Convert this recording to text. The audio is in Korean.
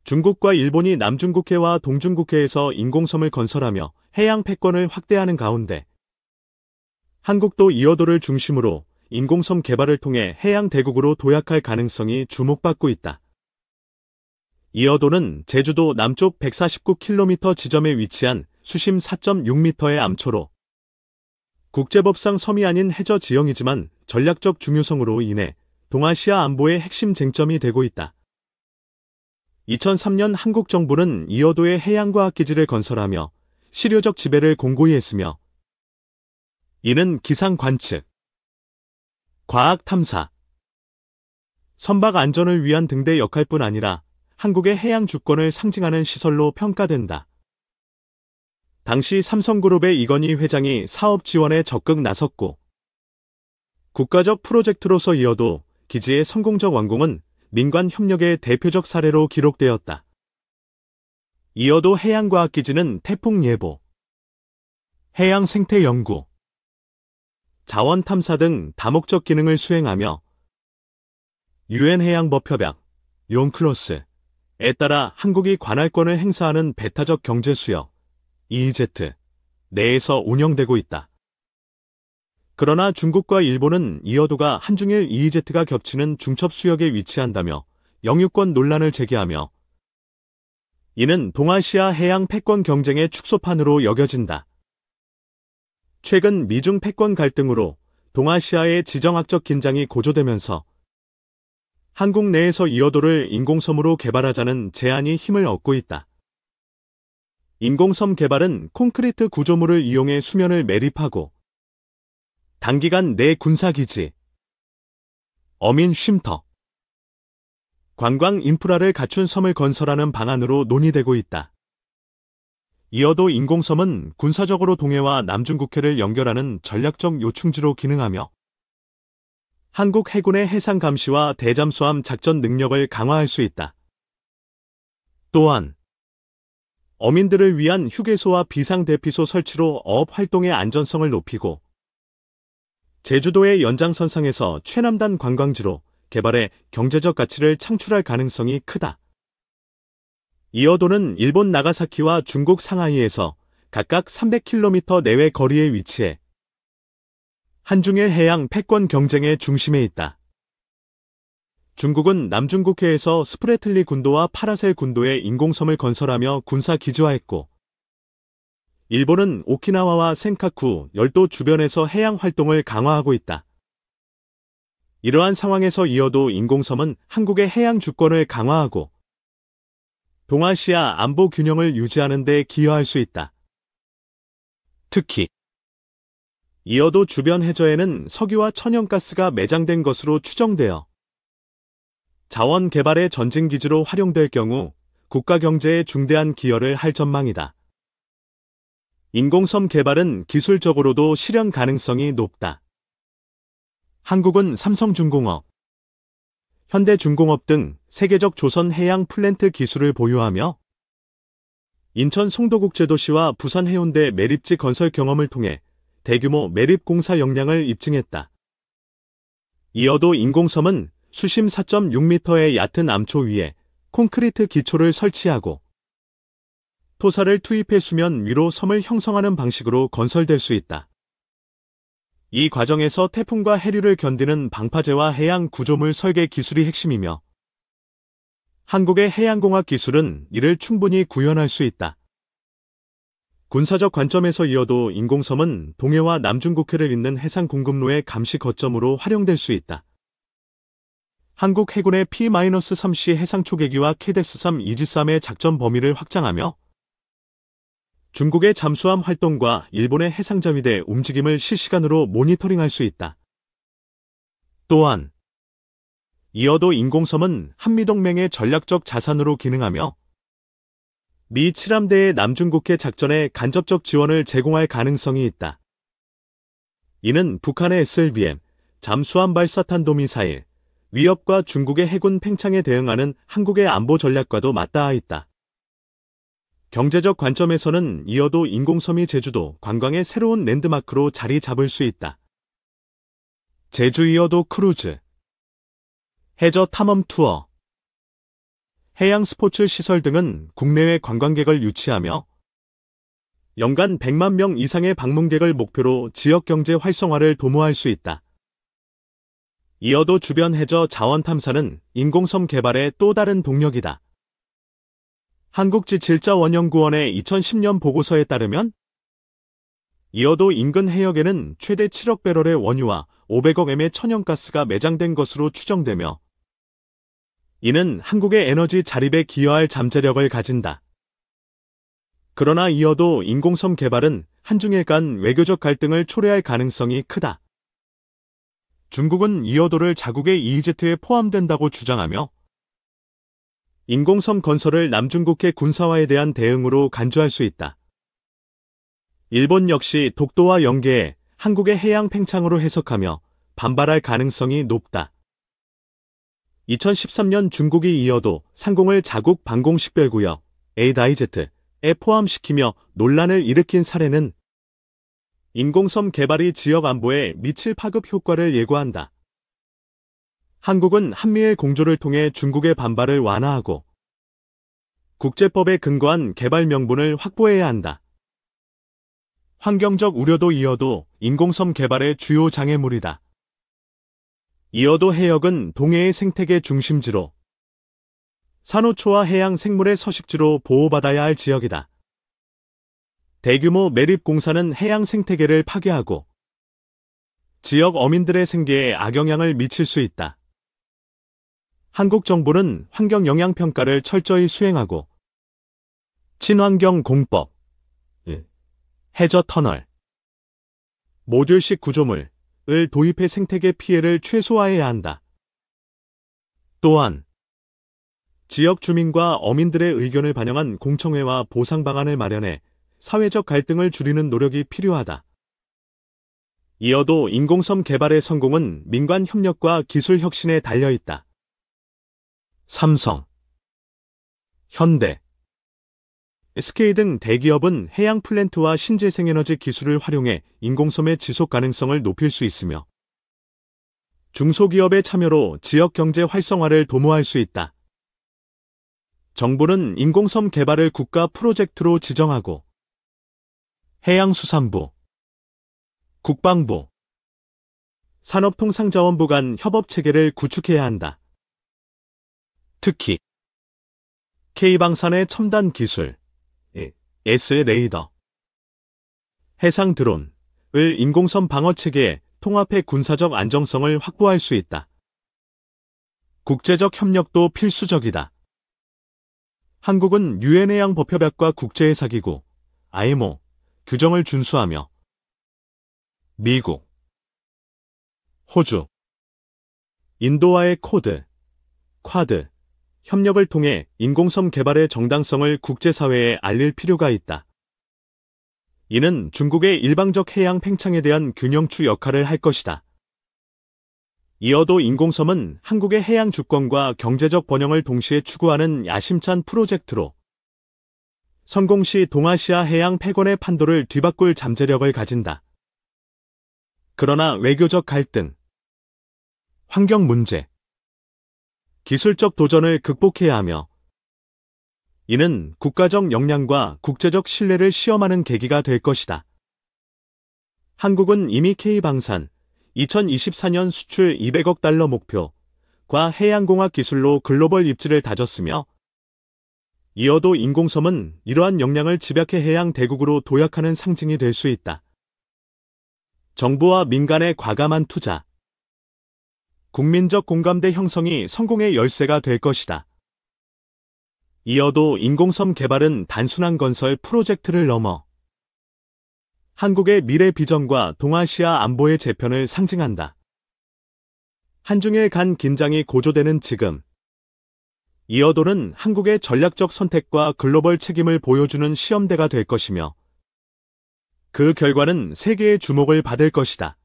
중국과 일본이 남중국해와 동중국해에서 인공섬을 건설하며 해양 패권을 확대하는 가운데 한국도 이어도를 중심으로 인공섬 개발을 통해 해양 대국으로 도약할 가능성이 주목받고 있다. 이어도는 제주도 남쪽 149km 지점에 위치한 수심 4.6m의 암초로 국제법상 섬이 아닌 해저 지형이지만 전략적 중요성으로 인해 동아시아 안보의 핵심 쟁점이 되고 있다. 2003년 한국 정부는 이어도에 해양과학기지를 건설하며 실효적 지배를 공고히 했으며 이는 기상 관측, 과학 탐사, 선박 안전을 위한 등대 역할뿐 아니라 한국의 해양 주권을 상징하는 시설로 평가된다. 당시 삼성그룹의 이건희 회장이 사업 지원에 적극 나섰고 국가적 프로젝트로서 이어도 기지의 성공적 완공은 민관 협력의 대표적 사례로 기록되었다. 이어도 해양과학기지는 태풍 예보, 해양 생태 연구, 자원 탐사 등 다목적 기능을 수행하며 UN 해양법협약, 용클로스에 따라 한국이 관할권을 행사하는 배타적 경제수역, EEZ 내에서 운영되고 있다. 그러나 중국과 일본은 이어도가 한중일 EEZ가 겹치는 중첩수역에 위치한다며 영유권 논란을 제기하며 이는 동아시아 해양 패권 경쟁의 축소판으로 여겨진다. 최근 미중 패권 갈등으로 동아시아의 지정학적 긴장이 고조되면서 한국 내에서 이어도를 인공섬으로 개발하자는 제안이 힘을 얻고 있다. 인공섬 개발은 콘크리트 구조물을 이용해 수면을 매립하고 단기간 내 군사기지, 어민 쉼터, 관광 인프라를 갖춘 섬을 건설하는 방안으로 논의되고 있다. 이어도 인공섬은 군사적으로 동해와 남중국해를 연결하는 전략적 요충지로 기능하며 한국 해군의 해상 감시와 대잠수함 작전 능력을 강화할 수 있다. 또한 어민들을 위한 휴게소와 비상대피소 설치로 어업 활동의 안전성을 높이고 제주도의 연장선상에서 최남단 관광지로 개발해 경제적 가치를 창출할 가능성이 크다. 이어도는 일본 나가사키와 중국 상하이에서 각각 300km 내외 거리에 위치해 한중일 해양 패권 경쟁의 중심에 있다. 중국은 남중국해에서 스프레틀리 군도와 파라셀 군도에 인공섬을 건설하며 군사 기지화했고 일본은 오키나와와 센카쿠, 열도 주변에서 해양 활동을 강화하고 있다. 이러한 상황에서 이어도 인공섬은 한국의 해양 주권을 강화하고 동아시아 안보 균형을 유지하는 데 기여할 수 있다. 특히 이어도 주변 해저에는 석유와 천연가스가 매장된 것으로 추정되어 자원 개발의 전진기지로 활용될 경우 국가 경제에 중대한 기여를 할 전망이다. 인공섬 개발은 기술적으로도 실현 가능성이 높다. 한국은 삼성중공업, 현대중공업 등 세계적 조선 해양 플랜트 기술을 보유하며 인천 송도국제도시와 부산 해운대 매립지 건설 경험을 통해 대규모 매립 공사 역량을 입증했다. 이어도 인공섬은 수심 4.6m의 얕은 암초 위에 콘크리트 기초를 설치하고 토사를 투입해 수면 위로 섬을 형성하는 방식으로 건설될 수 있다. 이 과정에서 태풍과 해류를 견디는 방파제와 해양 구조물 설계 기술이 핵심이며 한국의 해양공학 기술은 이를 충분히 구현할 수 있다. 군사적 관점에서 이어도 인공섬은 동해와 남중국해를 잇는 해상 공급로의 감시 거점으로 활용될 수 있다. 한국 해군의 P-3C 해상 초계기와 KDEX-3 이지스함의 작전 범위를 확장하며 중국의 잠수함 활동과 일본의 해상자위대 움직임을 실시간으로 모니터링할 수 있다. 또한 이어도 인공섬은 한미동맹의 전략적 자산으로 기능하며 미 7함대의 남중국해 작전에 간접적 지원을 제공할 가능성이 있다. 이는 북한의 SLBM, 잠수함 발사탄도미사일, 위협과 중국의 해군 팽창에 대응하는 한국의 안보 전략과도 맞닿아 있다. 경제적 관점에서는 이어도 인공섬이 제주도 관광의 새로운 랜드마크로 자리 잡을 수 있다. 제주 이어도 크루즈, 해저 탐험 투어, 해양 스포츠 시설 등은 국내외 관광객을 유치하며 연간 100만 명 이상의 방문객을 목표로 지역 경제 활성화를 도모할 수 있다. 이어도 주변 해저 자원 탐사는 인공섬 개발의 또 다른 동력이다. 한국지질자원연구원의 2010년 보고서에 따르면 이어도 인근 해역에는 최대 7억 배럴의 원유와 500억 m의 천연가스가 매장된 것으로 추정되며 이는 한국의 에너지 자립에 기여할 잠재력을 가진다. 그러나 이어도 인공섬 개발은 한중일 간 외교적 갈등을 초래할 가능성이 크다. 중국은 이어도를 자국의 EEZ에 포함된다고 주장하며 인공섬 건설을 남중국해 군사화에 대한 대응으로 간주할 수 있다. 일본 역시 독도와 연계해 한국의 해양 팽창으로 해석하며 반발할 가능성이 높다. 2013년 중국이 이어도 상공을 자국 방공식별구역 (ADIZ에) 포함시키며 논란을 일으킨 사례는 인공섬 개발이 지역 안보에 미칠 파급 효과를 예고한다. 한국은 한미일 공조를 통해 중국의 반발을 완화하고 국제법에 근거한 개발 명분을 확보해야 한다. 환경적 우려도 이어도 인공섬 개발의 주요 장애물이다. 이어도 해역은 동해의 생태계 중심지로 산호초와 해양 생물의 서식지로 보호받아야 할 지역이다. 대규모 매립 공사는 해양 생태계를 파괴하고 지역 어민들의 생계에 악영향을 미칠 수 있다. 한국 정부는 환경 영향 평가를 철저히 수행하고 친환경 공법, 해저 터널, 모듈식 구조물을 도입해 생태계 피해를 최소화해야 한다. 또한 지역 주민과 어민들의 의견을 반영한 공청회와 보상 방안을 마련해 사회적 갈등을 줄이는 노력이 필요하다. 이어도 인공섬 개발의 성공은 민관 협력과 기술 혁신에 달려있다. 삼성, 현대, SK 등 대기업은 해양 플랜트와 신재생에너지 기술을 활용해 인공섬의 지속 가능성을 높일 수 있으며 중소기업의 참여로 지역 경제 활성화를 도모할 수 있다. 정부는 인공섬 개발을 국가 프로젝트로 지정하고 해양수산부, 국방부, 산업통상자원부 간 협업체계를 구축해야 한다. 특히 K방산의 첨단 기술, S레이더, 해상 드론을 인공섬 방어체계에 통합해 군사적 안정성을 확보할 수 있다. 국제적 협력도 필수적이다. 한국은 유엔 해양법협약과 국제해사기구, IMO, 규정을 준수하며 미국, 호주, 인도와의 쿼드 협력을 통해 인공섬 개발의 정당성을 국제사회에 알릴 필요가 있다. 이는 중국의 일방적 해양 팽창에 대한 균형추 역할을 할 것이다. 이어도 인공섬은 한국의 해양 주권과 경제적 번영을 동시에 추구하는 야심찬 프로젝트로 성공 시 동아시아 해양 패권의 판도를 뒤바꿀 잠재력을 가진다. 그러나 외교적 갈등, 환경 문제, 기술적 도전을 극복해야 하며 이는 국가적 역량과 국제적 신뢰를 시험하는 계기가 될 것이다. 한국은 이미 K방산 2024년 수출 200억 달러 목표과 해양공학 기술로 글로벌 입지를 다졌으며 이어도 인공섬은 이러한 역량을 집약해 해양 대국으로 도약하는 상징이 될 수 있다. 정부와 민간의 과감한 투자, 국민적 공감대 형성이 성공의 열쇠가 될 것이다. 이어도 인공섬 개발은 단순한 건설 프로젝트를 넘어 한국의 미래 비전과 동아시아 안보의 재편을 상징한다. 한중일 간 긴장이 고조되는 지금, 이어도는 한국의 전략적 선택과 글로벌 책임을 보여주는 시험대가 될 것이며 그 결과는 세계의 주목을 받을 것이다.